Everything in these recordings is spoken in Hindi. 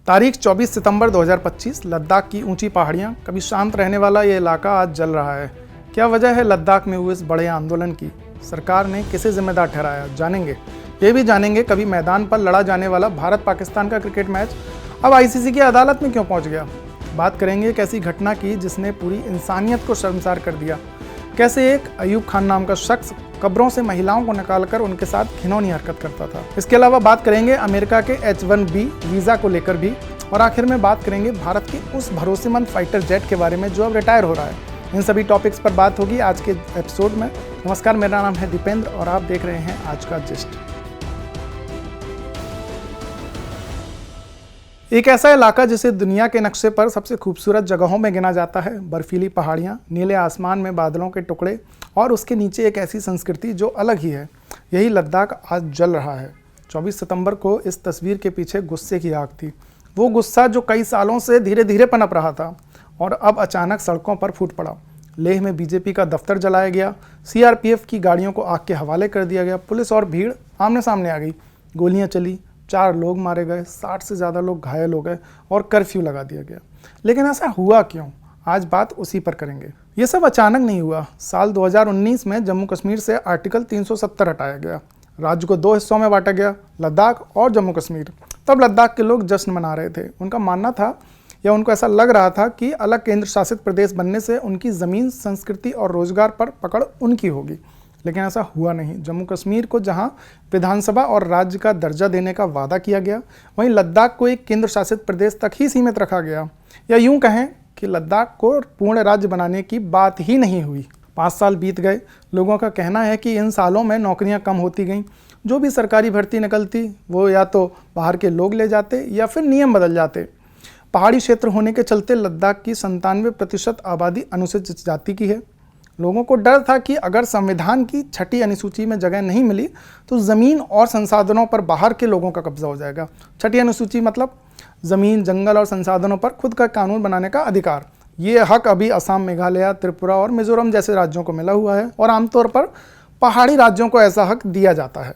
तारीख 24 सितंबर 2025। लद्दाख की ऊंची पहाड़ियां, कभी शांत रहने वाला ये इलाका आज जल रहा है। क्या वजह है लद्दाख में हुए इस बड़े आंदोलन की? सरकार ने किसे जिम्मेदार ठहराया, जानेंगे। ये भी जानेंगे कभी मैदान पर लड़ा जाने वाला भारत पाकिस्तान का क्रिकेट मैच अब आईसीसी की अदालत में क्यों पहुंच गया। बात करेंगे एक ऐसी घटना की जिसने पूरी इंसानियत को शर्मसार कर दिया। कैसे एक अयूब खान नाम का शख्स कब्रों से महिलाओं को निकालकर उनके साथ घिनौनी हरकत करता था। इसके अलावा बात करेंगे अमेरिका के H-1B वीज़ा को लेकर भी, और आखिर में बात करेंगे भारत के उस भरोसेमंद फाइटर जेट के बारे में जो अब रिटायर हो रहा है। इन सभी टॉपिक्स पर बात होगी आज के एपिसोड में। नमस्कार, मेरा नाम है दीपेंद्र और आप देख रहे हैं आज का जिस्ट। एक ऐसा इलाका जिसे दुनिया के नक्शे पर सबसे खूबसूरत जगहों में गिना जाता है। बर्फीली पहाड़ियाँ, नीले आसमान में बादलों के टुकड़े और उसके नीचे एक ऐसी संस्कृति जो अलग ही है। यही लद्दाख आज जल रहा है। 24 सितंबर को इस तस्वीर के पीछे गुस्से की आग थी। वो गुस्सा जो कई सालों से धीरे धीरे पनप रहा था और अब अचानक सड़कों पर फूट पड़ा। लेह में बीजेपी का दफ्तर जलाया गया, सीआरपीएफ की गाड़ियों को आग के हवाले कर दिया गया, पुलिस और भीड़ आमने सामने आ गई, गोलियां चली, 4 लोग मारे गए, 60 से ज़्यादा लोग घायल हो गए और कर्फ्यू लगा दिया गया। लेकिन ऐसा हुआ क्यों? आज बात उसी पर करेंगे। ये सब अचानक नहीं हुआ। साल 2019 में जम्मू कश्मीर से आर्टिकल 370 हटाया गया। राज्य को 2 हिस्सों में बांटा गया, लद्दाख और जम्मू कश्मीर। तब लद्दाख के लोग जश्न मना रहे थे। उनका मानना था या उनको ऐसा लग रहा था कि अलग केंद्र शासित प्रदेश बनने से उनकी ज़मीन, संस्कृति और रोजगार पर पकड़ उनकी होगी। लेकिन ऐसा हुआ नहीं। जम्मू कश्मीर को जहां विधानसभा और राज्य का दर्जा देने का वादा किया गया, वहीं लद्दाख को एक केंद्र शासित प्रदेश तक ही सीमित रखा गया। या यूं कहें कि लद्दाख को पूर्ण राज्य बनाने की बात ही नहीं हुई। 5 साल बीत गए। लोगों का कहना है कि इन सालों में नौकरियां कम होती गईं। जो भी सरकारी भर्ती निकलती वो या तो बाहर के लोग ले जाते या फिर नियम बदल जाते। पहाड़ी क्षेत्र होने के चलते लद्दाख की 97% आबादी अनुसूचित जाति की है। लोगों को डर था कि अगर संविधान की 6ठी अनुसूची में जगह नहीं मिली तो ज़मीन और संसाधनों पर बाहर के लोगों का कब्जा हो जाएगा। 6ठी अनुसूची मतलब ज़मीन, जंगल और संसाधनों पर खुद का कानून बनाने का अधिकार। ये हक अभी असम, मेघालय, त्रिपुरा और मिजोरम जैसे राज्यों को मिला हुआ है और आमतौर पर पहाड़ी राज्यों को ऐसा हक दिया जाता है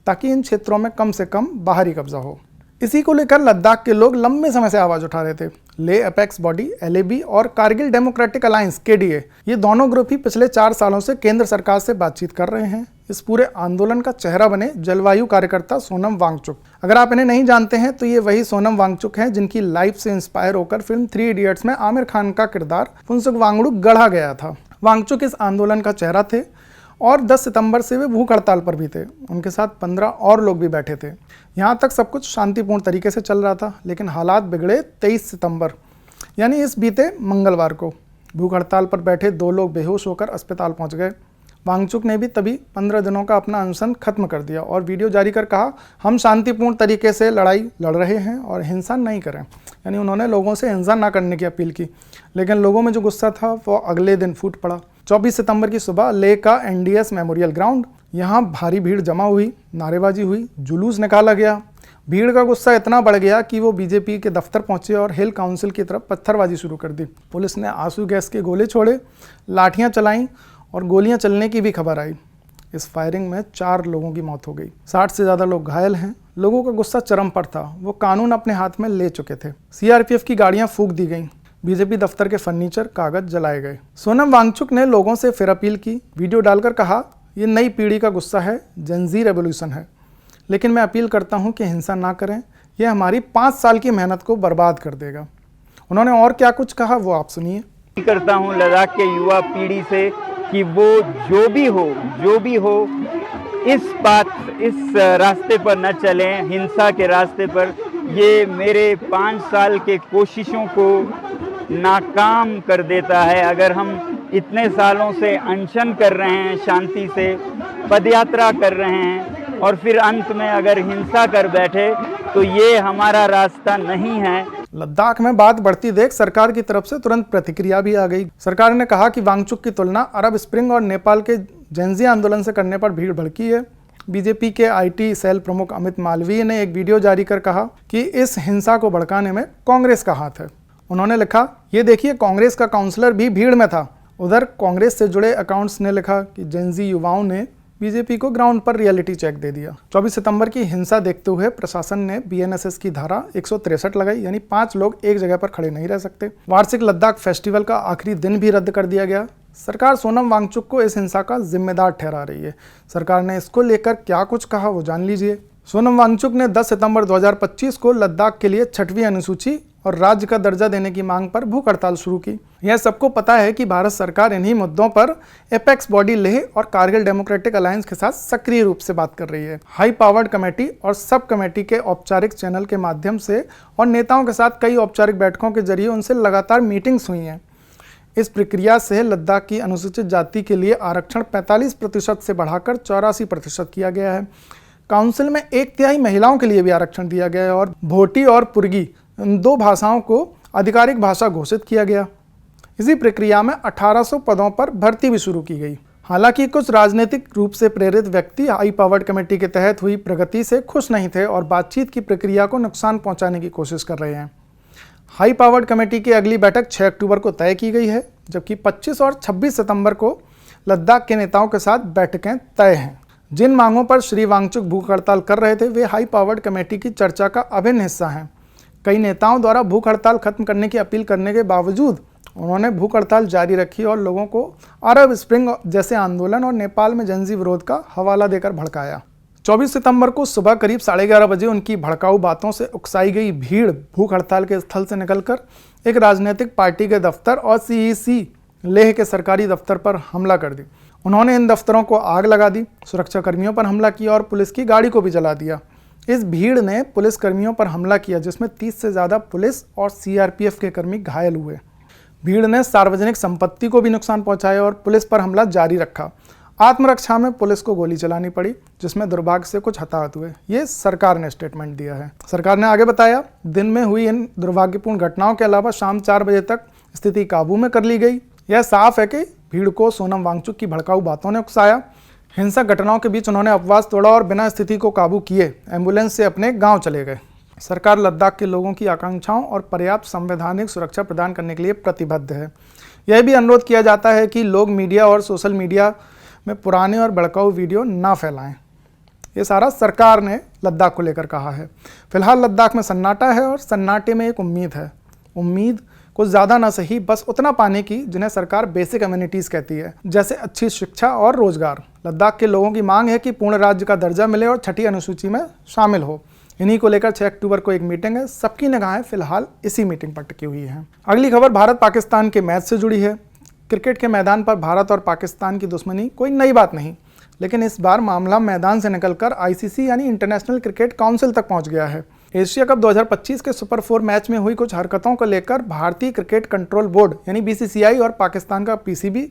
ताकि इन क्षेत्रों में कम से कम बाहरी कब्जा हो। इसी को लेकर लद्दाख के लोग लंबे समय से आवाज़ उठा रहे थे। ले अपेक्स बॉडी LAB और कारगिल डेमोक्रेटिक अलायंस KDA, ये दोनों ग्रुप ही पिछले 4 सालों से केंद्र सरकार से बातचीत कर रहे हैं। इस पूरे आंदोलन का चेहरा बने जलवायु कार्यकर्ता सोनम वांगचुक। अगर आप इन्हें नहीं जानते हैं तो ये वही सोनम वांगचुक हैं जिनकी लाइफ से इंस्पायर होकर फिल्म 3 इडियट्स में आमिर खान का किरदार फुनसुक वांगडू गढ़ा गया था। वांगचुक इस आंदोलन का चेहरा थे और 10 सितंबर से वे भूख हड़ताल पर भी थे। उनके साथ 15 और लोग भी बैठे थे। यहाँ तक सब कुछ शांतिपूर्ण तरीके से चल रहा था, लेकिन हालात बिगड़े 23 सितंबर यानी इस बीते मंगलवार को। भूख हड़ताल पर बैठे 2 लोग बेहोश होकर अस्पताल पहुँच गए। वांगचुक ने भी तभी 15 दिनों का अपना अनशन खत्म कर दिया और वीडियो जारी कर कहा, हम शांतिपूर्ण तरीके से लड़ाई लड़ रहे हैं और हिंसा नहीं करें। यानी उन्होंने लोगों से हिंसा ना करने की अपील की। लेकिन लोगों में जो गुस्सा था वो अगले दिन फूट पड़ा। 24 सितंबर की सुबह लेह का NDS मेमोरियल ग्राउंड, यहाँ भारी भीड़ जमा हुई, नारेबाजी हुई, जुलूस निकाला गया। भीड़ का गुस्सा इतना बढ़ गया कि वो बीजेपी के दफ्तर पहुंचे और हिल काउंसिल की तरफ पत्थरबाजी शुरू कर दी। पुलिस ने आंसू गैस के गोले छोड़े, लाठियां चलाईं और गोलियां चलने की भी खबर आई। इस फायरिंग में 4 लोगों की मौत हो गई, 60 से ज़्यादा लोग घायल हैं। लोगों का गुस्सा चरम पर था। वो कानून अपने हाथ में ले चुके थे। सीआरपीएफ की गाड़ियां फूंक दी गईं, बीजेपी दफ्तर के फर्नीचर, कागज जलाए गए। सोनम वांगचुक ने लोगों से फिर अपील की, वीडियो डालकर कहा, ये नई पीढ़ी का गुस्सा है, जेनजी रेवोल्यूशन है, लेकिन मैं अपील करता हूं कि हिंसा ना करें, यह हमारी 5 साल की मेहनत को बर्बाद कर देगा। उन्होंने और क्या कुछ कहा वो आप सुनिए। करता हूं लद्दाख के युवा पीढ़ी से कि वो जो भी हो इस रास्ते पर न चलें, हिंसा के रास्ते पर। ये मेरे 5 साल के कोशिशों को नाकाम कर देता है। अगर हम इतने सालों से अनशन कर रहे हैं, शांति से पदयात्रा कर रहे हैं और फिर अंत में अगर हिंसा कर बैठे तो ये हमारा रास्ता नहीं है। लद्दाख में बात बढ़ती देख सरकार की तरफ से तुरंत प्रतिक्रिया भी आ गई। सरकार ने कहा कि वांगचुक की तुलना अरब स्प्रिंग और नेपाल के जेनजी आंदोलन से करने पर भीड़ भड़की है। बीजेपी के IT सेल प्रमुख अमित मालवीय ने एक वीडियो जारी कर कहा कि इस हिंसा को भड़काने में कांग्रेस का हाथ है। उन्होंने लिखा, ये देखिए कांग्रेस का काउंसलर भी भीड़ में था। उधर कांग्रेस से जुड़े अकाउंट्स ने लिखा कि जेनजी युवाओं ने बीजेपी को ग्राउंड पर रियलिटी चेक दे दिया। 24 सितंबर की हिंसा देखते हुए प्रशासन ने बीएनएसएस की धारा 163 लगाई, यानी 5 लोग एक जगह पर खड़े नहीं रह सकते। वार्षिक लद्दाख फेस्टिवल का आखिरी दिन भी रद्द कर दिया गया। सरकार सोनम वांगचुक को इस हिंसा का जिम्मेदार ठहरा रही है। सरकार ने इसको लेकर क्या कुछ कहा वो जान लीजिए। सोनम वांगचुक ने 10 सितंबर 2025 को लद्दाख के लिए 6वीं अनुसूची और राज्य का दर्जा देने की मांग पर भूख हड़ताल शुरू की। यह सबको पता है कि भारत सरकार इन्हीं मुद्दों पर एपेक्स बॉडी लेह और कारगिल डेमोक्रेटिक अलायंस के साथ सक्रिय रूप से बात कर रही है। हाई पावर्ड कमेटी और सब कमेटी के औपचारिक चैनल के माध्यम से और नेताओं के साथ कई औपचारिक बैठकों के जरिए उनसे लगातार मीटिंग्स हुई हैं। इस प्रक्रिया से लद्दाख की अनुसूचित जाति के लिए आरक्षण 45% से बढ़ाकर 84% किया गया है। काउंसिल में 1/3 महिलाओं के लिए भी आरक्षण दिया गया है और भोटी और पुर्गी इन 2 भाषाओं को आधिकारिक भाषा घोषित किया गया। इसी प्रक्रिया में 1800 पदों पर भर्ती भी शुरू की गई। हालांकि कुछ राजनीतिक रूप से प्रेरित व्यक्ति हाई पावर्ड कमेटी के तहत हुई प्रगति से खुश नहीं थे और बातचीत की प्रक्रिया को नुकसान पहुंचाने की कोशिश कर रहे हैं। हाई पावर्ड कमेटी की अगली बैठक 6 अक्टूबर को तय की गई है, जबकि 25 और 26 सितंबर को लद्दाख के नेताओं के साथ बैठकें तय हैं। जिन मांगों पर श्री वांगचुक भूख हड़ताल कर रहे थे वे हाई पावर्ड कमेटी की चर्चा का अभिन्न हिस्सा हैं। कई नेताओं द्वारा भूख हड़ताल खत्म करने की अपील करने के बावजूद उन्होंने भूख हड़ताल जारी रखी और लोगों को अरब स्प्रिंग जैसे आंदोलन और नेपाल में जनजी विरोध का हवाला देकर भड़काया। 24 सितंबर को सुबह करीब 11:30 बजे उनकी भड़काऊ बातों से उकसाई गई भीड़ भूख हड़ताल के स्थल से निकलकर एक राजनीतिक पार्टी के दफ्तर और सीईसी लेह के सरकारी दफ्तर पर हमला कर दी। उन्होंने इन दफ्तरों को आग लगा दी, सुरक्षा कर्मियों पर हमला किया और पुलिस की गाड़ी को भी जला दिया। इस भीड़ ने पुलिस कर्मियों पर हमला किया, जिसमें 30 से ज़्यादा पुलिस और सीआरपीएफ के कर्मी घायल हुए। भीड़ ने सार्वजनिक संपत्ति को भी नुकसान पहुंचाया और पुलिस पर हमला जारी रखा। आत्मरक्षा में पुलिस को गोली चलानी पड़ी, जिसमें दुर्भाग्य से कुछ हताहत हुए। ये सरकार ने स्टेटमेंट दिया है। सरकार ने आगे बताया, दिन में हुई इन दुर्भाग्यपूर्ण घटनाओं के अलावा शाम 4 बजे तक स्थिति काबू में कर ली गई। यह साफ है कि भीड़ को सोनम वांगचुक की भड़काऊ बातों ने उकसाया। हिंसक घटनाओं के बीच उन्होंने अपवाद तोड़ा और बिना स्थिति को काबू किए एम्बुलेंस से अपने गांव चले गए। सरकार लद्दाख के लोगों की आकांक्षाओं और पर्याप्त संवैधानिक सुरक्षा प्रदान करने के लिए प्रतिबद्ध है। यह भी अनुरोध किया जाता है कि लोग मीडिया और सोशल मीडिया में पुराने और भड़काऊ वीडियो ना फैलाएं। ये सारा सरकार ने लद्दाख को लेकर कहा है। फिलहाल लद्दाख में सन्नाटा है और सन्नाटे में एक उम्मीद है। उम्मीद कुछ ज़्यादा ना सही, बस उतना पाने की जिन्हें सरकार बेसिक अम्यूनिटीज़ कहती है, जैसे अच्छी शिक्षा और रोजगार। लद्दाख के लोगों की मांग है कि पूर्ण राज्य का दर्जा मिले और 6ठी अनुसूची में शामिल हो। इन्हीं को लेकर 6 अक्टूबर को एक मीटिंग है। सबकी निगाहें फिलहाल इसी मीटिंग पर टिकी हुई हैं। अगली खबर भारत पाकिस्तान के मैच से जुड़ी है। क्रिकेट के मैदान पर भारत और पाकिस्तान की दुश्मनी कोई नई बात नहीं, लेकिन इस बार मामला मैदान से निकलकर आईसीसी यानी इंटरनेशनल क्रिकेट काउंसिल तक पहुंच गया है। एशिया कप 2025 के सुपर 4 मैच में हुई कुछ हरकतों को लेकर भारतीय क्रिकेट कंट्रोल बोर्ड यानी बीसीसीआई और पाकिस्तान का पीसीबी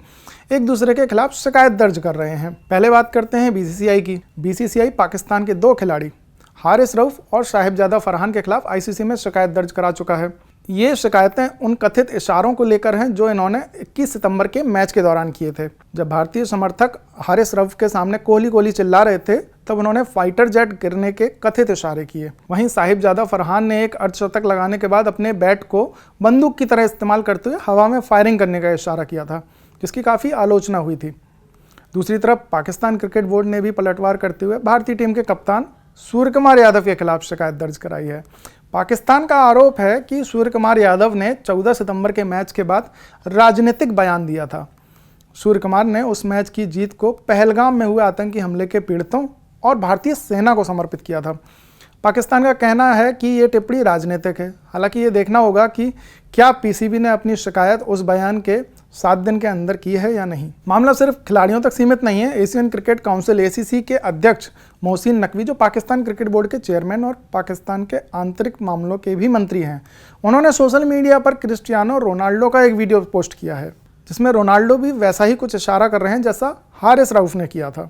एक दूसरे के खिलाफ शिकायत दर्ज कर रहे हैं। पहले बात करते हैं बीसीसीआई की। बीसीसीआई पाकिस्तान के 2 खिलाड़ी हारिस रऊफ और साहिबजादा फरहान के खिलाफ आईसीसी में शिकायत दर्ज करा चुका है। ये शिकायतें उन कथित इशारों को लेकर हैं जो इन्होंने 21 सितंबर के मैच के दौरान किए थे। जब भारतीय समर्थक हारिस रऊफ के सामने कोहली कोहली चिल्ला रहे थे, तब उन्होंने फाइटर जेट गिरने के कथित इशारे किए। वहीं साहिबजादा फरहान ने एक अर्धशतक लगाने के बाद अपने बैट को बंदूक की तरह इस्तेमाल करते हुए हवा में फायरिंग करने का इशारा किया था, जिसकी काफ़ी आलोचना हुई थी। दूसरी तरफ पाकिस्तान क्रिकेट बोर्ड ने भी पलटवार करते हुए भारतीय टीम के कप्तान सूर्य कुमार यादव के खिलाफ शिकायत दर्ज कराई है। पाकिस्तान का आरोप है कि सूर्य कुमार यादव ने 14 सितंबर के मैच के बाद राजनीतिक बयान दिया था। सूर्य कुमार ने उस मैच की जीत को पहलगाम में हुए आतंकी हमले के पीड़ितों और भारतीय सेना को समर्पित किया था। पाकिस्तान का कहना है कि ये टिप्पणी राजनीतिक है। हालांकि ये देखना होगा कि क्या पीसीबी ने अपनी शिकायत उस बयान के 7 दिन के अंदर की है या नहीं। मामला सिर्फ खिलाड़ियों तक सीमित नहीं है। एशियन क्रिकेट काउंसिल एसीसी के अध्यक्ष मोहसिन नकवी, जो पाकिस्तान क्रिकेट बोर्ड के चेयरमैन और पाकिस्तान के आंतरिक मामलों के भी मंत्री हैं, उन्होंने सोशल मीडिया पर क्रिस्टियानो रोनाल्डो का एक वीडियो पोस्ट किया है, जिसमें रोनाल्डो भी वैसा ही कुछ इशारा कर रहे हैं जैसा हारिस रऊफ ने किया था।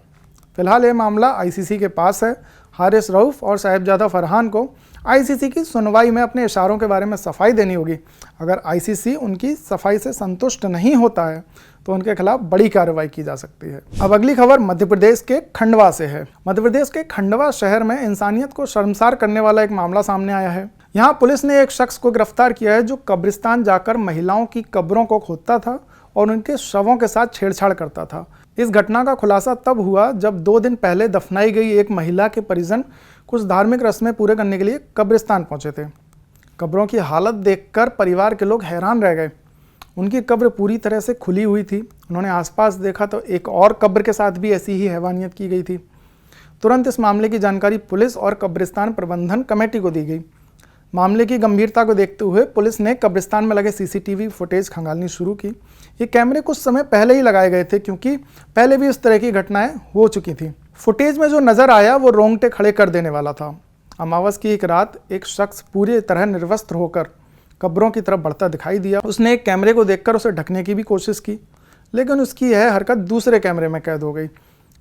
फिलहाल ये मामला आईसीसी के पास है। हारिस रऊफ और साहिबजादा फरहान को आईसीसी की सुनवाई में अपने इशारों के बारे में सफाई देनी होगी। अगर आईसीसी उनकी सफाई से संतुष्ट नहीं होता है तो उनके खिलाफ बड़ी कार्रवाई की जा सकती है। अब अगली खबर मध्य प्रदेश के खंडवा से है। मध्य प्रदेश के खंडवा शहर में इंसानियत को शर्मसार करने वाला एक मामला सामने आया है। यहाँ पुलिस ने एक शख्स को गिरफ्तार किया है जो कब्रिस्तान जाकर महिलाओं की कब्रों को खोदता था और उनके शवों के साथ छेड़छाड़ करता था। इस घटना का खुलासा तब हुआ जब 2 दिन पहले दफनाई गई एक महिला के परिजन कुछ धार्मिक रस्में पूरे करने के लिए कब्रिस्तान पहुंचे थे। कब्रों की हालत देखकर परिवार के लोग हैरान रह गए। उनकी कब्र पूरी तरह से खुली हुई थी। उन्होंने आसपास देखा तो एक और कब्र के साथ भी ऐसी ही हैवानियत की गई थी। तुरंत इस मामले की जानकारी पुलिस और कब्रिस्तान प्रबंधन कमेटी को दी गई। मामले की गंभीरता को देखते हुए पुलिस ने कब्रिस्तान में लगे सीसीटीवी फुटेज खंगालनी शुरू की। ये कैमरे कुछ समय पहले ही लगाए गए थे क्योंकि पहले भी इस तरह की घटनाएं हो चुकी थी। फुटेज में जो नजर आया वो रोंगटे खड़े कर देने वाला था। अमावस की एक रात एक शख्स पूरी तरह निर्वस्त्र होकर कब्रों की तरफ बढ़ता दिखाई दिया। उसने एक कैमरे को देखकर उसे ढकने की भी कोशिश की, लेकिन उसकी यह हरकत दूसरे कैमरे में कैद हो गई।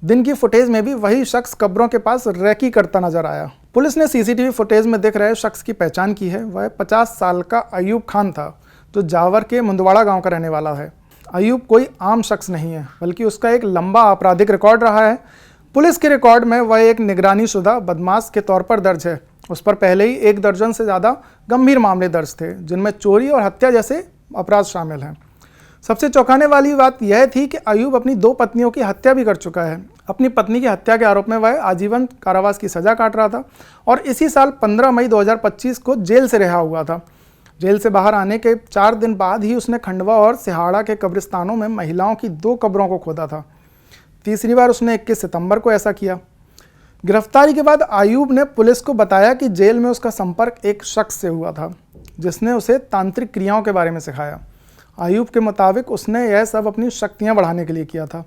दिन की फुटेज में भी वही शख्स कब्रों के पास रैकी करता नजर आया। पुलिस ने सीसीटीवी फुटेज में दिख रहे शख्स की पहचान की है। वह 50 साल का अयूब खान था, जो जावर के मुंदवाड़ा गांव का रहने वाला है। अयूब कोई आम शख्स नहीं है, बल्कि उसका एक लंबा आपराधिक रिकॉर्ड रहा है। पुलिस के रिकॉर्ड में वह एक निगरानीशुदा बदमाश के तौर पर दर्ज है। उस पर पहले ही 1 दर्जन से ज़्यादा गंभीर मामले दर्ज थे, जिनमें चोरी और हत्या जैसे अपराध शामिल हैं। सबसे चौंकाने वाली बात यह थी कि अयूब अपनी 2 पत्नियों की हत्या भी कर चुका है। अपनी पत्नी की हत्या के आरोप में वह आजीवन कारावास की सजा काट रहा था और इसी साल 15 मई 2025 को जेल से रिहा हुआ था। जेल से बाहर आने के 4 दिन बाद ही उसने खंडवा और सिहाड़ा के कब्रिस्तानों में महिलाओं की 2 कब्रों को खोदा था। तीसरी बार उसने 21 सितंबर को ऐसा किया। गिरफ्तारी के बाद अयूब ने पुलिस को बताया कि जेल में उसका संपर्क एक शख्स से हुआ था, जिसने उसे तांत्रिक क्रियाओं के बारे में सिखाया। अयूब के मुताबिक उसने यह सब अपनी शक्तियां बढ़ाने के लिए किया था।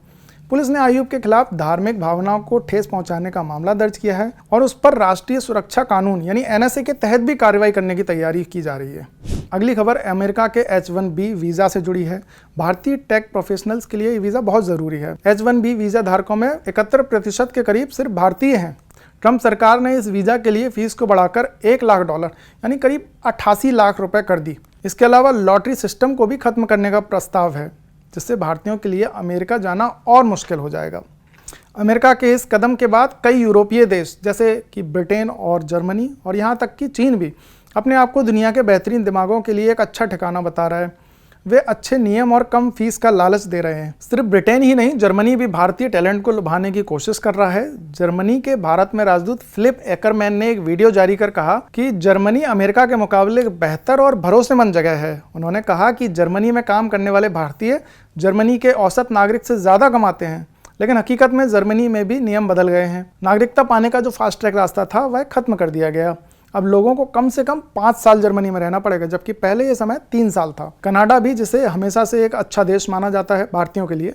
पुलिस ने अयूब के खिलाफ धार्मिक भावनाओं को ठेस पहुंचाने का मामला दर्ज किया है और उस पर राष्ट्रीय सुरक्षा कानून यानी NSA के तहत भी कार्रवाई करने की तैयारी की जा रही है। अगली खबर अमेरिका के H-1B वीज़ा से जुड़ी है। भारतीय टेक प्रोफेशनल्स के लिए ये वीज़ा बहुत ज़रूरी है। H-1B वीज़ा धारकों में 71% के करीब सिर्फ भारतीय हैं। ट्रंप सरकार ने इस वीज़ा के लिए फीस को बढ़ाकर $1 लाख यानी करीब 88 लाख रुपए कर दी। इसके अलावा लॉटरी सिस्टम को भी खत्म करने का प्रस्ताव है, जिससे भारतीयों के लिए अमेरिका जाना और मुश्किल हो जाएगा। अमेरिका के इस कदम के बाद कई यूरोपीय देश जैसे कि ब्रिटेन और जर्मनी और यहाँ तक कि चीन भी अपने आप को दुनिया के बेहतरीन दिमागों के लिए एक अच्छा ठिकाना बता रहा है। वे अच्छे नियम और कम फीस का लालच दे रहे हैं। सिर्फ ब्रिटेन ही नहीं, जर्मनी भी भारतीय टैलेंट को लुभाने की कोशिश कर रहा है। जर्मनी के भारत में राजदूत फिलिप एकरमैन ने एक वीडियो जारी कर कहा कि जर्मनी अमेरिका के मुकाबले बेहतर और भरोसेमंद जगह है। उन्होंने कहा कि जर्मनी में काम करने वाले भारतीय जर्मनी के औसत नागरिक से ज़्यादा कमाते हैं, लेकिन हकीकत में जर्मनी में भी नियम बदल गए हैं। नागरिकता पाने का जो फास्ट ट्रैक रास्ता था वह खत्म कर दिया गया। अब लोगों को कम से कम 5 साल जर्मनी में रहना पड़ेगा, जबकि पहले ये समय 3 साल था। कनाडा भी, जिसे हमेशा से एक अच्छा देश माना जाता है भारतीयों के लिए,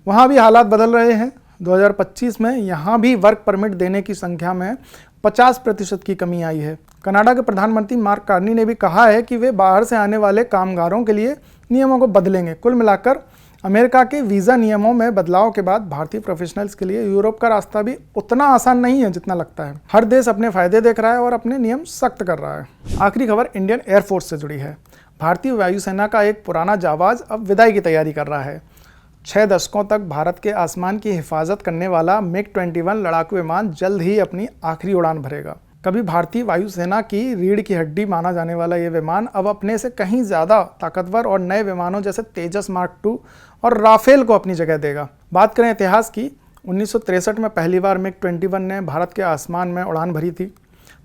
वहाँ भी हालात बदल रहे हैं। 2025 में यहाँ भी वर्क परमिट देने की संख्या में 50% की कमी आई है। कनाडा के प्रधानमंत्री मार्क कार्नी ने भी कहा है कि वे बाहर से आने वाले कामगारों के लिए नियमों को बदलेंगे। कुल मिलाकर अमेरिका के वीज़ा नियमों में बदलाव के बाद भारतीय प्रोफेशनल्स के लिए यूरोप का रास्ता भी उतना आसान नहीं है जितना लगता है। हर देश अपने फायदे देख रहा है और अपने नियम सख्त कर रहा है। आखिरी खबर इंडियन एयरफोर्स से जुड़ी है। भारतीय वायुसेना का एक पुराना जाबाज अब विदाई की तैयारी कर रहा है। 6 दशकों तक भारत के आसमान की हिफाजत करने वाला MiG-21 लड़ाकू विमान जल्द ही अपनी आखिरी उड़ान भरेगा। कभी भारतीय वायुसेना की रीढ़ की हड्डी माना जाने वाला ये विमान अब अपने से कहीं ज़्यादा ताकतवर और नए विमानों जैसे तेजस मार्क 2 और राफेल को अपनी जगह देगा। बात करें इतिहास की, 1963 में पहली बार MiG-21 ने भारत के आसमान में उड़ान भरी थी।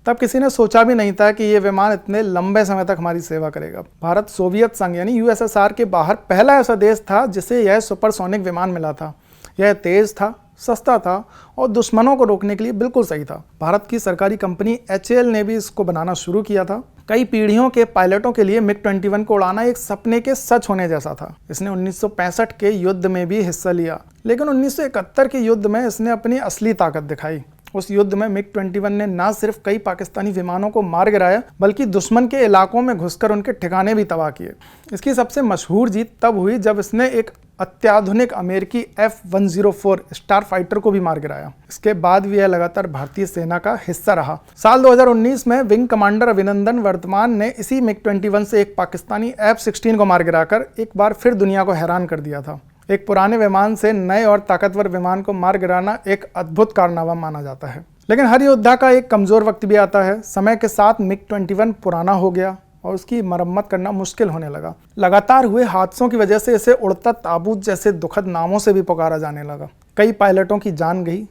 तब किसी ने सोचा भी नहीं था कि ये विमान इतने लंबे समय तक हमारी सेवा करेगा। भारत सोवियत संघ यानी USSR के बाहर पहला ऐसा देश था जिसे यह सुपरसोनिक विमान मिला था। यह तेज था, सस्ता था और दुश्मनों को रोकने के लिए बिल्कुल सही था। भारत की सरकारी कंपनी HAL ने भी इसको बनाना शुरू किया था। कई पीढ़ियों के पायलटों के लिए MiG-21 को उड़ाना एक सपने के सच होने जैसा था। इसने 1965 के युद्ध में भी हिस्सा लिया, लेकिन 1971 के युद्ध में इसने अपनी असली ताकत दिखाई। उस युद्ध में MiG-21 ने न सिर्फ कई पाकिस्तानी विमानों को मार गिराया, बल्कि दुश्मन के इलाकों में घुसकर उनके ठिकाने भी तबाह किए। इसकी सबसे मशहूर जीत तब हुई जब इसने एक अत्याधुनिक अमेरिकी F-104 स्टार फाइटर को भी मार गिराया। इसके बाद भी यह लगातार भारतीय सेना का हिस्सा रहा। साल 2019 में विंग कमांडर अभिनंदन वर्तमान ने इसी MiG-21 से एक पाकिस्तानी F-16 को मार गिराकर एक बार फिर दुनिया को हैरान कर दिया था। एक पुराने विमान से नए और ताकतवर विमान को मार गिराना एक अद्भुत कारनामा माना जाता है। लेकिन हर योद्धा का एक कमज़ोर वक्त भी आता है। समय के साथ MiG-21 पुराना हो गया, और उसकी मरम्मत करना मुश्किल होने लगा। लगातार हुए हादसों की वजह से इसे उड़ता ताबूत जैसे दुखद नामों से भी पुकारा जाने लगा। कई पायलटों की जान गई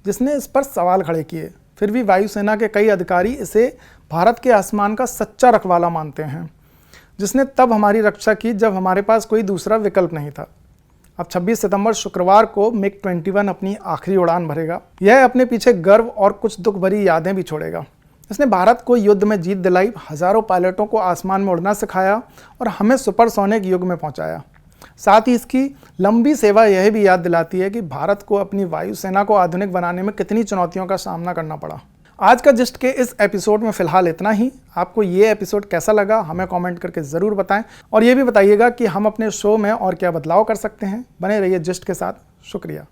जिसने इस पर सवाल खड़े किए। फिर भी वायुसेना के कई अधिकारी इसे भारत के आसमान का सच्चा रखवाला मानते हैं, जिसने तब हमारी रक्षा की जब हमारे पास कोई दूसरा विकल्प नहीं था। अब 26 सितंबर शुक्रवार को MiG-21 अपनी आखिरी उड़ान भरेगा। यह अपने पीछे गर्व और कुछ दुख भरी यादें भी छोड़ेगा। इसने भारत को युद्ध में जीत दिलाई, हजारों पायलटों को आसमान में उड़ना सिखाया और हमें सुपरसोनिक युग में पहुंचाया। साथ ही इसकी लंबी सेवा यह भी याद दिलाती है कि भारत को अपनी वायुसेना को आधुनिक बनाने में कितनी चुनौतियों का सामना करना पड़ा। आज का जिस्ट के इस एपिसोड में फिलहाल इतना ही। आपको ये एपिसोड कैसा लगा हमें कमेंट करके ज़रूर बताएं और ये भी बताइएगा कि हम अपने शो में और क्या बदलाव कर सकते हैं। बने रहिए जिस्ट के साथ। शुक्रिया।